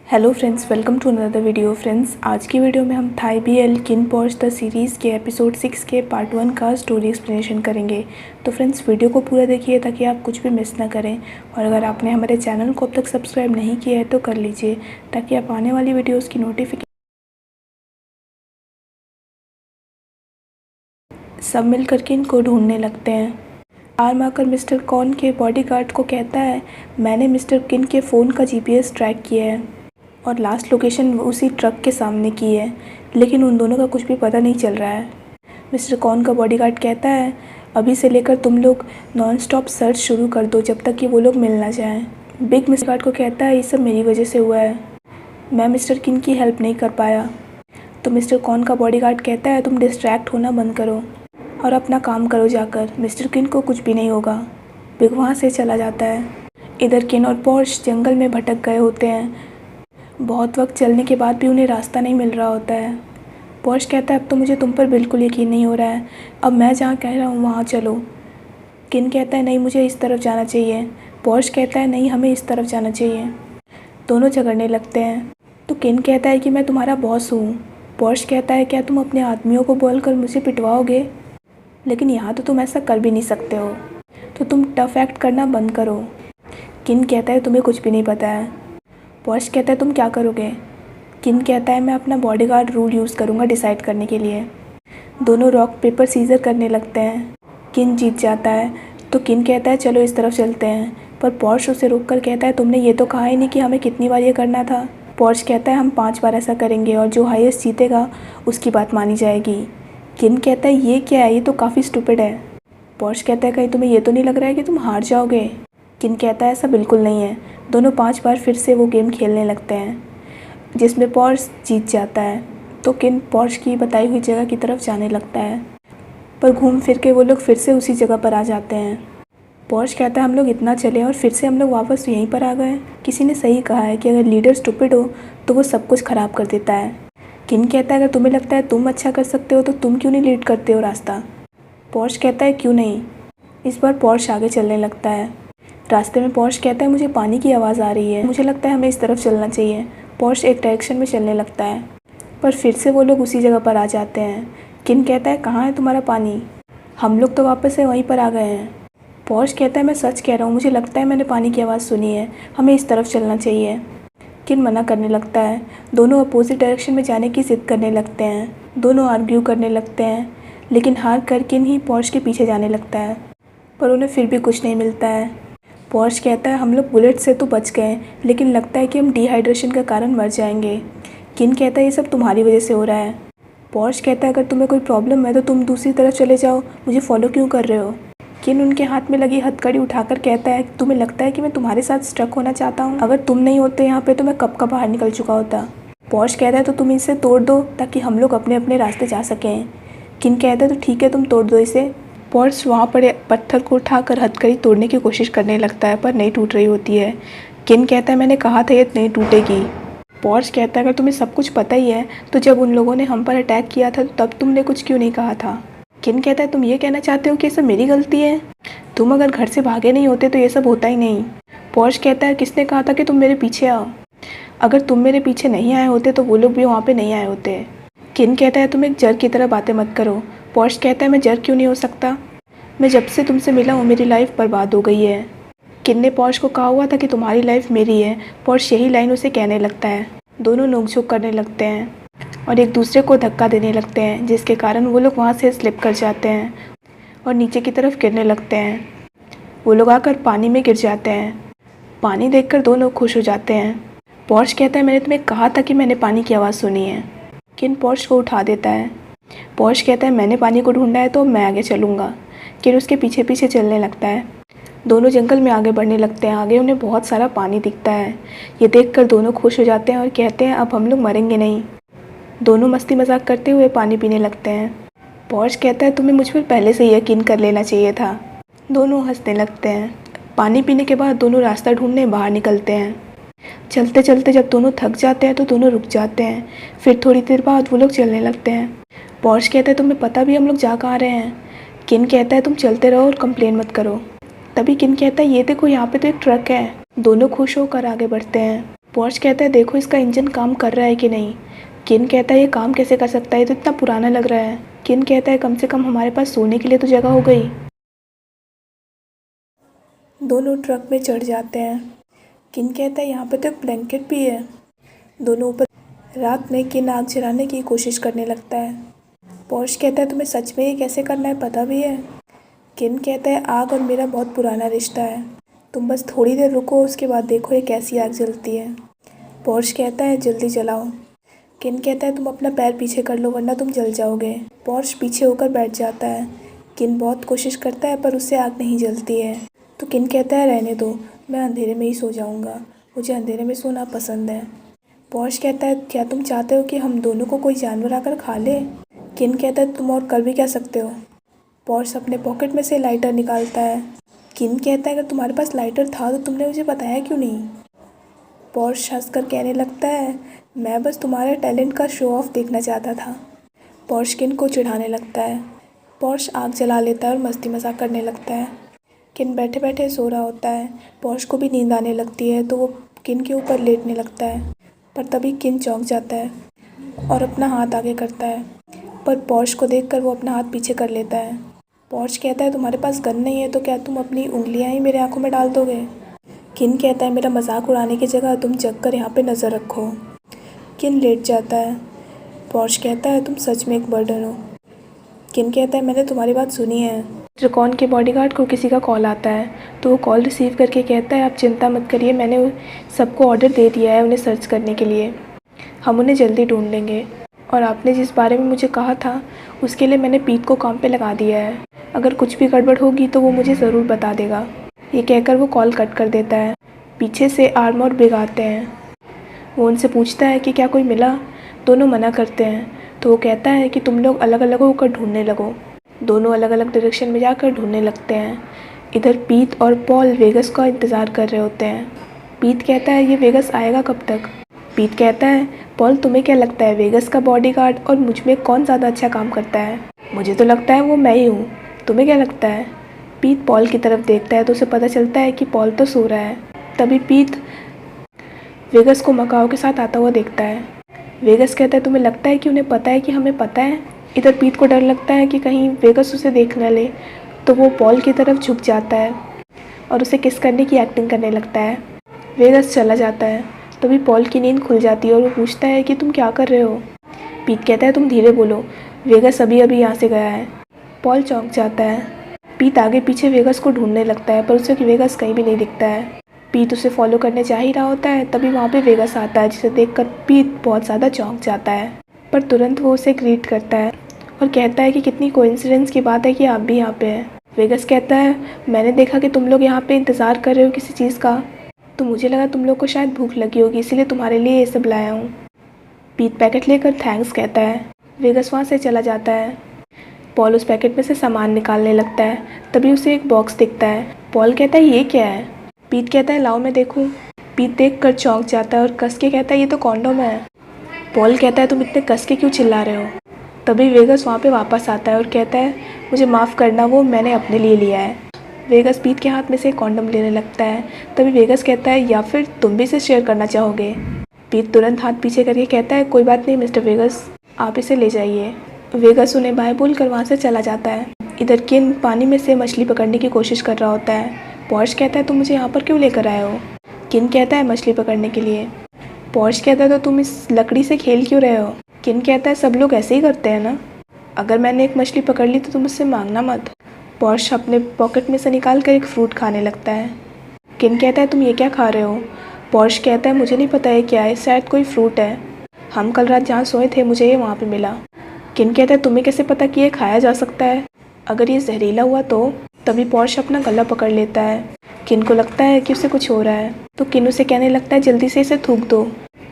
Hello friends, welcome to another video. Friends, आज की video में हम Thai BL Kinn Porsche the series के एपिसोड 6 के पार्ट 1 का स्टोरी एक्सप्लेनेशन करेंगे। तो फ्रेंड्स, वीडियो को पूरा देखिए ताकि आप कुछ भी मिस ना करें। और अगर आपने हमारे चैनल को अब तक सब्सक्राइब नहीं किया है तो कर लीजिए ताकि आप आने वाली वीडियोज़ की नोटिफिकेशन सब मिलकर किन को ढूंढने लगते हैं। हार मारकर मिस्टर कॉन के बॉडीगार्ड को कहता है, मैंने मिस्टर किन के फ़ोन का GPS ट्रैक किया है और लास्ट लोकेशन उसी ट्रक के सामने की है, लेकिन उन दोनों का कुछ भी पता नहीं चल रहा है। मिस्टर कॉन का बॉडीगार्ड कहता है, अभी से लेकर तुम लोग नॉन स्टॉप सर्च शुरू कर दो जब तक कि वो लोग मिल ना जाएं। बिग मिस्टर गार्ड को कहता है, ये सब मेरी वजह से हुआ है, मैं मिस्टर किन की हेल्प नहीं कर पाया। तो मिस्टर कॉन का बॉडीगार्ड कहता है, तुम डिस्ट्रैक्ट होना बंद करो और अपना काम करो जाकर, मिस्टर किन को कुछ भी नहीं होगा। बिग वहाँ से चला जाता है। इधर किन और पॉर्श जंगल में भटक गए होते हैं। बहुत वक्त चलने के बाद भी उन्हें रास्ता नहीं मिल रहा होता है। पॉर्श कहता है, अब तो मुझे तुम पर बिल्कुल यकीन नहीं हो रहा है, अब मैं जहाँ कह रहा हूँ वहाँ चलो। किन कहता है, नहीं मुझे इस तरफ जाना चाहिए। पॉर्श कहता है, नहीं हमें इस तरफ जाना चाहिए। दोनों झगड़ने लगते हैं। तो किन कहता है कि मैं तुम्हारा बॉस हूँ। पॉर्श कहता है, क्या तुम अपने आदमियों को बोलकर मुझे पिटवाओगे, लेकिन यहाँ तो तुम ऐसा कर भी नहीं सकते हो, तो तुम टफ एक्ट करना बंद करो। किन कहता है, तुम्हें कुछ भी नहीं पता है। पॉर्श कहता है, तुम क्या करोगे। किन कहता है, मैं अपना बॉडीगार्ड रूल यूज़ करूँगा डिसाइड करने के लिए। दोनों रॉक पेपर सीजर करने लगते हैं। किन जीत जाता है तो किन कहता है, चलो इस तरफ चलते हैं, पर पॉर्श उसे रोक कर कहता है, तुमने ये तो कहा ही नहीं कि हमें कितनी बार ये करना था। पॉर्श कहता है, हम 5 बार ऐसा करेंगे और जो हाईएस्ट जीतेगा उसकी बात मानी जाएगी। किन कहता है, ये क्या है, ये तो काफ़ी स्टूपिड है। पॉर्श कहता है, कहीं तुम्हें ये तो नहीं लग रहा है कि तुम हार जाओगे। किन कहता है, ऐसा बिल्कुल नहीं है। दोनों 5 बार फिर से वो गेम खेलने लगते हैं जिसमें पॉर्श जीत जाता है। तो किन पॉर्श की बताई हुई जगह की तरफ जाने लगता है, पर घूम फिर के वो लोग फिर से उसी जगह पर आ जाते हैं। पॉर्श कहता है, हम लोग इतना चले और फिर से हम लोग वापस यहीं पर आ गए। किसी ने सही कहा है कि अगर लीडर स्टूपिड हो तो वो सब कुछ ख़राब कर देता है। किन कहता है, अगर तुम्हें लगता है तुम अच्छा कर सकते हो तो तुम क्यों नहीं लीड करते हो रास्ता। पॉर्श कहता है, क्यों नहीं। इस बार पॉर्श आगे चलने लगता है। रास्ते में पॉर्श कहता है, मुझे पानी की आवाज़ आ रही है, मुझे लगता है हमें इस तरफ चलना चाहिए। पॉर्श एक डायरेक्शन में चलने लगता है, पर फिर से वो लोग उसी जगह पर आ जाते हैं। किन कहता है, कहाँ है तुम्हारा पानी, हम लोग तो वापस से वहीं पर आ गए हैं। पॉर्श कहता है, मैं सच कह रहा हूँ, मुझे लगता है मैंने पानी की आवाज़ सुनी है, हमें इस तरफ चलना चाहिए। किन मना करने लगता है। दोनों अपोजिट डायरेक्शन में जाने की ज़िद करने लगते हैं। दोनों आर्ग्यू करने लगते हैं, लेकिन हार कर किन ही पॉर्श के पीछे जाने लगता है, पर उन्हें फिर भी कुछ नहीं मिलता है। पॉर्श कहता है, हम लोग बुलेट से तो बच गए, लेकिन लगता है कि हम डिहाइड्रेशन का कारण मर जाएंगे। किन कहता है, ये सब तुम्हारी वजह से हो रहा है। पॉर्श कहता है, अगर तुम्हें कोई प्रॉब्लम है तो तुम दूसरी तरफ चले जाओ, मुझे फॉलो क्यों कर रहे हो। किन उनके हाथ में लगी हथकड़ी उठाकर कहता है, तुम्हें लगता है कि मैं तुम्हारे साथ स्ट्रक होना चाहता हूँ, अगर तुम नहीं होते यहाँ पे तो मैं कब का बाहर निकल चुका होता। पॉर्श कहता है, तो तुम इसे तोड़ दो ताकि हम लोग अपने अपने रास्ते जा सकें। किन कहता है, तो ठीक है, तुम तोड़ दो इसे। पॉर्श वहाँ पड़े पत्थर को उठाकर हथकड़ी तोड़ने की कोशिश करने लगता है, पर नहीं टूट रही होती है। किन कहता है, मैंने कहा था ये नहीं टूटेगी। पॉर्श कहता है, अगर तुम्हें सब कुछ पता ही है तो जब उन लोगों ने हम पर अटैक किया था तो तब तुमने कुछ क्यों नहीं कहा था। किन कहता है, तुम ये कहना चाहते हो कि ये सब मेरी गलती है, तुम अगर घर से भागे नहीं होते तो ये सब होता ही नहीं। पॉर्श कहता है, किसने कहा था कि तुम मेरे पीछे आओ, अगर तुम मेरे पीछे नहीं आए होते तो वो लोग भी वहाँ पे नहीं आए होते। किन कहता है, तुम एक जर की तरह बातें मत करो। पॉर्श कहता है, मैं जर क्यों नहीं हो सकता, मैं जब से तुमसे मिला हूँ मेरी लाइफ बर्बाद हो गई है। किन ने पॉर्श को कहा हुआ था कि तुम्हारी लाइफ मेरी है। पॉर्श यही लाइन उसे कहने लगता है। दोनों नोकझोंक करने लगते हैं और एक दूसरे को धक्का देने लगते हैं, जिसके कारण वो लोग वहाँ से स्लिप कर जाते हैं और नीचे की तरफ गिरने लगते हैं। वो लोग आकर पानी में गिर जाते हैं। पानी देखकर दोनों खुश हो जाते हैं। पॉर्श कहता है, मैंने तुम्हें कहा था कि मैंने पानी की आवाज़ सुनी है। किन पॉर्श को उठा देता है। पॉर्श कहता है, मैंने पानी को ढूंढा है तो मैं आगे चलूँगा। किन उसके पीछे पीछे चलने लगता है। दोनों जंगल में आगे बढ़ने लगते हैं। आगे उन्हें बहुत सारा पानी दिखता है। ये देखकर दोनों खुश हो जाते हैं और कहते हैं, अब हम लोग मरेंगे नहीं। दोनों मस्ती मजाक करते हुए पानी पीने लगते हैं। पॉर्श कहता है, तुम्हें मुझ पर पहले से यकीन कर लेना चाहिए था। दोनों हंसने लगते हैं। पानी पीने के बाद दोनों रास्ता ढूंढने बाहर निकलते हैं। चलते चलते जब दोनों थक जाते हैं तो दोनों रुक जाते हैं। फिर थोड़ी देर बाद वो लोग चलने लगते हैं। पॉर्श कहता है, तुम्हें पता भी हम लोग जा कहाँ रहे हैं। किन कहता है, तुम चलते रहो और कंप्लेन मत करो। तभी किन कहता है, ये देखो यहाँ पे तो एक ट्रक है। दोनों खुश होकर आगे बढ़ते हैं। पॉर्श कहता है देखो इसका इंजन काम कर रहा है कि नहीं। किन कहता है ये काम कैसे कर सकता है, ये तो इतना पुराना लग रहा है। किन कहता है कम से कम हमारे पास सोने के लिए तो जगह हो गई। दोनों ट्रक में चढ़ जाते हैं। किन कहता है यहाँ पे तो एक ब्लैंकेट भी है। दोनों ऊपर। रात में किन आग जलाने की कोशिश करने लगता है। पॉर्श कहता है तुम्हें सच में ये कैसे करना है पता भी है। किन कहता है आग और मेरा बहुत पुराना रिश्ता है, तुम बस थोड़ी देर रुको उसके बाद देखो ये कैसी आग जलती है। पॉर्श कहता है जल्दी जलाओ। किन कहता है तुम अपना पैर पीछे कर लो वरना तुम जल जाओगे। पॉर्श पीछे होकर बैठ जाता है। किन बहुत कोशिश करता है पर उससे आग नहीं जलती है तो किन कहता है रहने दो, मैं अंधेरे में ही सो जाऊंगा, मुझे अंधेरे में सोना पसंद है। पॉर्श कहता है क्या तुम चाहते हो कि हम दोनों को कोई जानवर आकर खा ले। किन कहता है तुम और कर भी क्या सकते हो। पॉर्श अपने पॉकेट में से लाइटर निकालता है। किन कहता है अगर तुम्हारे पास लाइटर था तो तुमने मुझे बताया क्यों नहीं। पॉर्श हंसकर कहने लगता है मैं बस तुम्हारे टैलेंट का शो ऑफ देखना चाहता था। पॉर्श किन को चिढ़ाने लगता है। पॉर्श आग जला लेता है और मस्ती मजाक करने लगता है। किन बैठे बैठे सो रहा होता है। पॉर्श को भी नींद आने लगती है तो वो किन के ऊपर लेटने लगता है, पर तभी किन चौंक जाता है और अपना हाथ आगे करता है, पर पॉर्श को देखकर वो अपना हाथ पीछे कर लेता है। पॉर्श कहता है तुम्हारे पास गन नहीं है तो क्या तुम अपनी उंगलियां ही मेरे आंखों में डाल दोगे। किन कहता है मेरा मजाक उड़ाने की जगह तुम जग कर यहाँ पे नज़र रखो। किन लेट जाता है। पॉर्श कहता है तुम सच में एक बर्डन हो। किन कहता है मैंने तुम्हारी बात सुनी है। त्रिकोण के बॉडीगार्ड को किसी का कॉल आता है तो वो कॉल रिसीव करके कहता है आप चिंता मत करिए, मैंने सबको ऑर्डर दे दिया है उन्हें सर्च करने के लिए, हम उन्हें जल्दी ढूंढ लेंगे और आपने जिस बारे में मुझे कहा था उसके लिए मैंने पीत को काम पे लगा दिया है, अगर कुछ भी गड़बड़ होगी तो वो मुझे ज़रूर बता देगा। ये कहकर वो कॉल कट कर देता है। पीछे से आर्मर ब्रिग आते हैं। वो उनसे पूछता है कि क्या कोई मिला। दोनों मना करते हैं तो वो कहता है कि तुम लोग अलग अलग होकर ढूंढने लगो। दोनों अलग अलग डायरेक्शन में जाकर ढूंढने लगते हैं। इधर पीत और पॉल वेगस का इंतज़ार कर रहे होते हैं। पीत कहता है ये वेगस आएगा कब तक। पीत कहता है पॉल तुम्हें क्या लगता है वेगस का बॉडीगार्ड और मुझ में कौन ज़्यादा अच्छा काम करता है। मुझे तो लगता है वो मैं ही हूँ, तुम्हें क्या लगता है। पीत पॉल की तरफ देखता है तो उसे पता चलता है कि पॉल तो सो रहा है। तभी पीत वेगस को मकाओ के साथ आता हुआ देखता है। वेगस कहता है तुम्हें लगता है कि उन्हें पता है कि हमें पता है। इधर पीत को डर लगता है कि कहीं वेगस उसे देख न ले तो वो पॉल की तरफ झुक जाता है और उसे किस करने की एक्टिंग करने लगता है। वेगस चला जाता है। तभी पॉल की नींद खुल जाती है और वो पूछता है कि तुम क्या कर रहे हो। पीत कहता है तुम धीरे बोलो, वेगस अभी अभी यहाँ से गया है। पॉल चौंक जाता है। पीत आगे पीछे वेगस को ढूंढने लगता है पर उसे वेगस कहीं भी नहीं दिखता है। पीत उसे फॉलो करने जा ही रहा होता है तभी वहाँ पे वेगस आता है जिसे देखकर पीत बहुत ज़्यादा चौंक जाता है, पर तुरंत वो उसे ग्रीट करता है और कहता है कि कितनी कोइंसिडेंस की बात है कि आप भी यहाँ पे हैं। वेगस कहता है मैंने देखा कि तुम लोग यहाँ पे इंतज़ार कर रहे हो किसी चीज़ का, तो मुझे लगा तुम लोग को शायद भूख लगी होगी इसीलिए तुम्हारे लिए ये सब लाया हूँ। पीत पैकेट लेकर थैंक्स कहता है। वेगस वहाँ से चला जाता है। पॉल उस पैकेट में से सामान निकालने लगता है तभी उसे एक बॉक्स दिखता है। पॉल कहता है ये क्या है। पीत कहता है लाओ मैं देखूँ। पीत देख कर चौंक जाता है और कस के कहता है ये तो कॉन्डोम है। पॉल कहता है तुम इतने कस के क्यों चिल्ला रहे हो। तभी वेगस वहाँ पे वापस आता है और कहता है मुझे माफ़ करना, वो मैंने अपने लिए लिया है। वेगस पीत के हाथ में से कॉन्डोम लेने लगता है। तभी वेगस कहता है या फिर तुम भी इसे शेयर करना चाहोगे। पीत तुरंत हाथ पीछे करके कहता है कोई बात नहीं मिस्टर वेगस, आप इसे ले जाइए। वेगस उन्हें बाय बोलकर वहाँ से चला जाता है। इधर किन पानी में से मछली पकड़ने की कोशिश कर रहा होता है। पॉर्श कहता है तुम मुझे यहाँ पर क्यों लेकर आए हो। किन कहता है मछली पकड़ने के लिए। पॉर्श कहता है तो तुम इस लकड़ी से खेल क्यों रहे हो। किन कहता है सब लोग ऐसे ही करते हैं ना, अगर मैंने एक मछली पकड़ ली तो तुम मुझसे मांगना मत। पॉर्श अपने पॉकेट में से निकाल कर एक फ्रूट खाने लगता है। किन कहता है तुम ये क्या खा रहे हो। पॉर्श कहता है मुझे नहीं पता है क्या है, शायद कोई फ्रूट है, हम कल रात जहाँ सोए थे मुझे ये वहाँ पे मिला। किन कहता है तुम्हें कैसे पता कि ये खाया जा सकता है, अगर ये जहरीला हुआ तो। तभी पॉर्श अपना गला पकड़ लेता है। किन को लगता है कि उसे कुछ हो रहा है तो किन उसे कहने लगता है जल्दी से इसे थूक दो,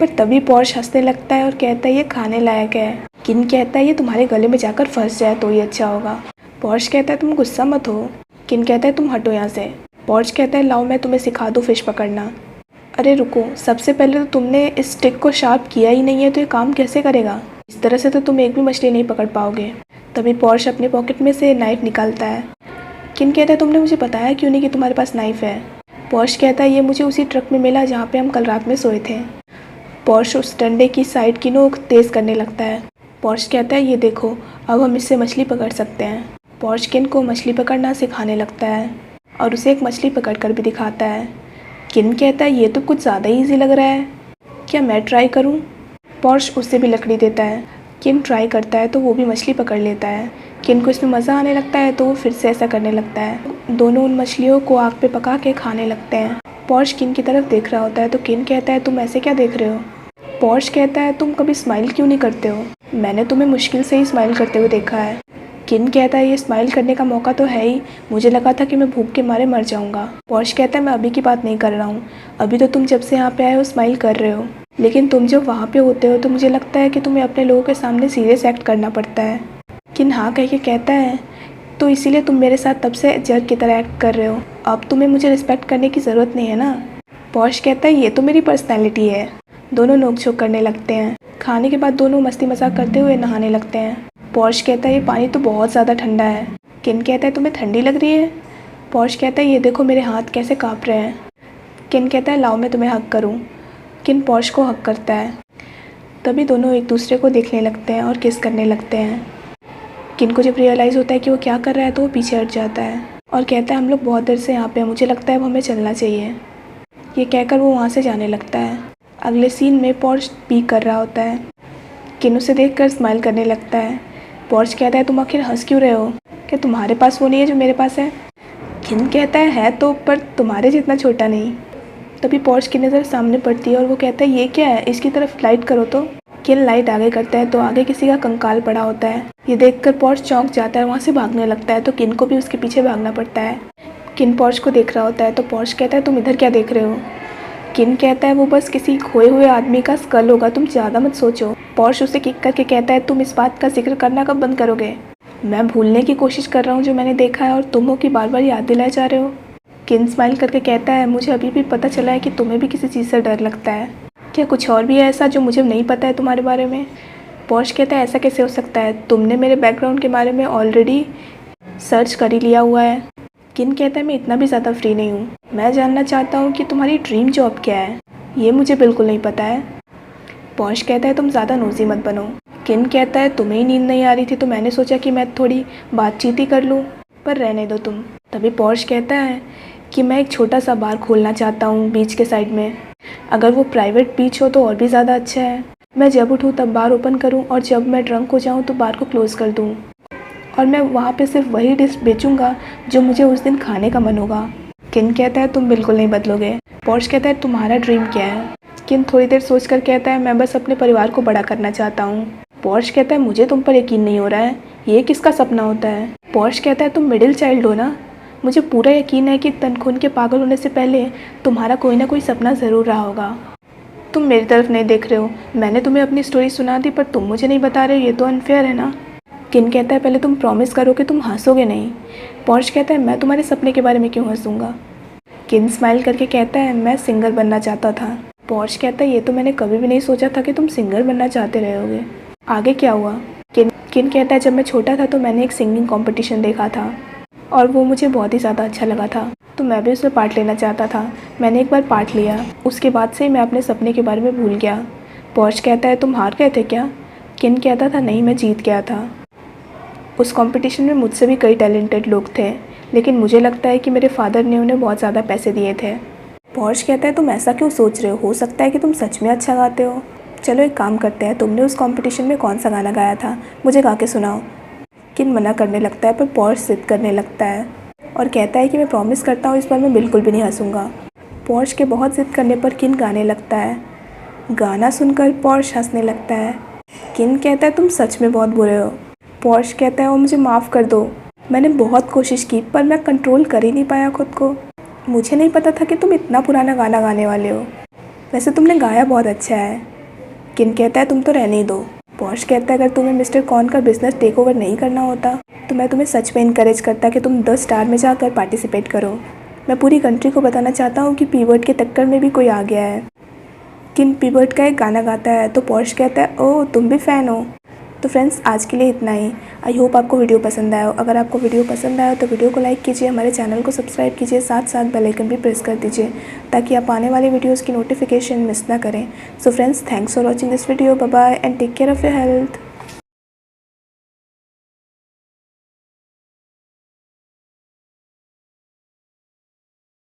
पर तभी पॉर्श हंसने लगता है और कहता है ये खाने लायक है। किन कहता है ये तुम्हारे गले में जाकर फंस जाए तो ही अच्छा होगा। पॉर्श कहता है तुम गुस्सा मत हो। किन कहता है तुम हटो यहाँ से। पॉर्श कहता है लाओ मैं तुम्हें सिखा दूँ फिश पकड़ना। अरे रुको, सबसे पहले तो तुमने इस स्टिक को शार्प किया ही नहीं है तो ये काम कैसे करेगा, इस तरह से तो तुम एक भी मछली नहीं पकड़ पाओगे। तभी पॉर्श अपने पॉकेट में से नाइफ निकालता है। किन कहता है तुमने मुझे बताया क्यों नहीं कि तुम्हारे पास नाइफ है। पॉर्श कहता है ये मुझे उसी ट्रक में मिला जहाँ पे हम कल रात में सोए थे। पॉर्श उस डंडे की साइड की नोक तेज़ करने लगता है। पॉर्श कहता है ये देखो, अब हम इससे मछली पकड़ सकते हैं। पॉर्श किन को मछली पकड़ना सिखाने लगता है और उसे एक मछली पकड़ कर भी दिखाता है। किन कहता है ये तो कुछ ज़्यादा ईजी लग रहा है, क्या मैं ट्राई करूं? पॉर्श उससे भी लकड़ी देता है। किन ट्राई करता है तो वो भी मछली पकड़ लेता है। किन को इसमें मज़ा आने लगता है तो वो फिर से ऐसा करने लगता है। दोनों उन मछलियों को आग पे पका के खाने लगते हैं। पॉर्श किन की तरफ देख रहा होता है तो किन कहता है तुम ऐसे क्या देख रहे हो? पॉर्श कहता है तुम कभी स्माइल क्यों नहीं करते हो? मैंने तुम्हें मुश्किल से ही स्माइल करते हुए देखा है। किन कहता है ये स्माइल करने का मौका तो है ही, मुझे लगा था कि मैं भूख के मारे मर जाऊंगा। पॉर्श कहता है मैं अभी की बात नहीं कर रहा हूँ, अभी तो तुम जब से यहाँ पे आए हो स्माइल कर रहे हो, लेकिन तुम जब वहाँ पे होते हो तो मुझे लगता है कि तुम्हें अपने लोगों के सामने सीरियस एक्ट करना पड़ता है। किन हाँ कह के कहता है तो इसीलिए तुम मेरे साथ तब से जर्क की तरह एक्ट कर रहे हो, अब तुम्हें मुझे रिस्पेक्ट करने की ज़रूरत नहीं है ना। पॉर्श कहता है ये तो मेरी पर्सनैलिटी है। दोनों नोक-झोंक करने लगते हैं। खाने के बाद दोनों मस्ती मजाक करते हुए नहाने लगते हैं। पॉर्श कहता है ये पानी तो बहुत ज़्यादा ठंडा है। किन कहता है तुम्हें ठंडी लग रही है? पॉर्श कहता है ये देखो मेरे हाथ कैसे काँप रहे हैं। किन कहता है लाओ मैं तुम्हें हक करूँ। किन पॉर्श को हक करता है। तभी दोनों एक दूसरे को देखने लगते हैं और किस करने लगते हैं। किन को जब रियलाइज़ होता है कि वो क्या कर रहा है तो वो पीछे हट जाता है और कहता है हम लोग बहुत देर से यहाँ पे हैं, मुझे लगता है अब हमें चलना चाहिए। ये कहकर वो वहाँ से जाने लगता है। अगले सीन में पॉर्श स्पीक कर रहा होता है। किन उसे देखकर स्माइल करने लगता है। पॉर्श कहता है तुम आखिर हंस क्यों रहे हो? क्या तुम्हारे पास वो नहीं है जो मेरे पास है? किन कहता है तो, पर तुम्हारे जितना छोटा नहीं। तभी पॉर्श की नज़र सामने पड़ती है और वो कहता है ये क्या है, इसकी तरफ लाइट करो तो। किन लाइट आगे करता है तो आगे किसी का कंकाल पड़ा होता है। ये देखकर पॉर्श चौंक जाता है, वहाँ से भागने लगता है तो किन को भी उसके पीछे भागना पड़ता है। किन पॉर्श को देख रहा होता है तो पॉर्श कहता है तुम इधर क्या देख रहे हो? किन कहता है वो बस किसी खोए हुए आदमी का स्कल होगा, तुम ज़्यादा मत सोचो। पॉर्श उसे किक करके कहता है तुम इस बात का जिक्र करना कब बंद करोगे? मैं भूलने की कोशिश कर रहा हूँ जो मैंने देखा है और तुम हो कि बार बार याद दिलाए जा रहे हो। किन स्माइल करके कहता है मुझे अभी भी पता चला है कि तुम्हें भी किसी चीज़ से डर लगता है। क्या कुछ और भी है ऐसा जो मुझे नहीं पता है तुम्हारे बारे में? पॉर्श कहता है ऐसा कैसे हो सकता है, तुमने मेरे बैकग्राउंड के बारे में ऑलरेडी सर्च कर ही लिया हुआ है। किन कहता है मैं इतना भी ज़्यादा फ्री नहीं हूँ, मैं जानना चाहता हूँ कि तुम्हारी ड्रीम जॉब क्या है, ये मुझे बिल्कुल नहीं पता है। पॉर्श कहता है तुम ज़्यादा नोज़ी मत बनो। किन कहता है तुम्हें ही नींद नहीं आ रही थी तो मैंने सोचा कि मैं थोड़ी बातचीत ही कर लूँ, पर रहने दो तुम। तभी पॉर्श कहता है कि मैं एक छोटा सा बार खोलना चाहता हूँ बीच के साइड में, अगर वो प्राइवेट बीच हो तो और भी ज़्यादा अच्छा है। मैं जब उठूँ तब बार ओपन करूँ और जब मैं ड्रंक हो जाऊँ तो बार को क्लोज़ कर दूँ, और मैं वहाँ पे सिर्फ वही डिश बेचूंगा जो मुझे उस दिन खाने का मन होगा। किन कहता है तुम बिल्कुल नहीं बदलोगे। पॉर्श कहता है तुम्हारा ड्रीम क्या है? किन थोड़ी देर सोचकर कहता है मैं बस अपने परिवार को बड़ा करना चाहता हूँ। पॉर्श कहता है मुझे तुम पर यकीन नहीं हो रहा है, ये किसका सपना होता है? पॉर्श कहता है तुम मिडिल चाइल्ड हो ना, मुझे पूरा यकीन है कि तनखून के पागल होने से पहले तुम्हारा कोई ना कोई सपना ज़रूर रहा होगा। तुम मेरी तरफ नहीं देख रहे हो, मैंने तुम्हें अपनी स्टोरी सुना दी पर तुम मुझे नहीं बता रहे हो, ये तो अनफेयर है ना। किन कहता है पहले तुम प्रॉमिस करो कि तुम हंसोगे नहीं। पॉर्श कहता है मैं तुम्हारे सपने के बारे में क्यों हंसूंगा। किन स्माइल करके कहता है मैं सिंगर बनना चाहता था। पॉर्श कहता है ये तो मैंने कभी भी नहीं सोचा था कि तुम सिंगर बनना चाहते रहोगे। आगे क्या हुआ? किन कहता है जब मैं छोटा था तो मैंने एक सिंगिंग कॉम्पिटिशन देखा था और वो मुझे बहुत ही ज़्यादा अच्छा लगा था, तो मैं भी उसमें पार्ट लेना चाहता था। मैंने एक बार पार्ट लिया, उसके बाद से ही मैं अपने सपने के बारे में भूल गया। पॉर्श कहता है तुम हार गए थे क्या? किन कहता था नहीं, मैं जीत गया था। उस कंपटीशन में मुझसे भी कई टैलेंटेड लोग थे, लेकिन मुझे लगता है कि मेरे फादर ने उन्हें बहुत ज़्यादा पैसे दिए थे। पॉर्श कहता है तुम ऐसा क्यों सोच रहे हो सकता है कि तुम सच में अच्छा गाते हो। चलो एक काम करते हैं, तुमने उस कंपटीशन में कौन सा गाना गाया था, मुझे गा के सुनाओ। किन मना करने लगता है पर पॉर्श जिद करने लगता है और कहता है कि मैं प्रॉमिस करता हूँ इस बार मैं बिल्कुल भी नहीं हंसूंगा। पॉर्श के बहुत जिद करने पर किन गाने लगता है। गाना सुनकर पॉर्श हंसने लगता है। किन कहता है तुम सच में बहुत बुरे हो। पॉर्श कहता है वो मुझे माफ़ कर दो, मैंने बहुत कोशिश की पर मैं कंट्रोल कर ही नहीं पाया खुद को। मुझे नहीं पता था कि तुम इतना पुराना गाना गाने वाले हो, वैसे तुमने गाया बहुत अच्छा है। किन कहता है तुम तो रहने ही दो। पॉर्श कहता है अगर तुम्हें मिस्टर कॉर्न का बिजनेस टेक ओवर नहीं करना होता तो मैं तुम्हें सच में इनकरेज करता कि तुम 10 स्टार में जाकर पार्टिसिपेट करो। मैं पूरी कंट्री को बताना चाहता हूँ कि पी-वर्ड के टक्कर में भी कोई आ गया है। किन पी-वर्ड का एक गाना गाता है तो पॉर्श कहता है ओह तुम भी फ़ैन हो। तो फ्रेंड्स आज के लिए इतना ही। आई होप आपको वीडियो पसंद आया हो। अगर आपको वीडियो पसंद आया तो वीडियो को लाइक कीजिए, हमारे चैनल को सब्सक्राइब कीजिए, साथ साथ बेल आइकन भी प्रेस कर दीजिए ताकि आप आने वाले वीडियोज़ की नोटिफिकेशन मिस ना करें। So friends, thanks for watching this video. Bye bye and take care of your health.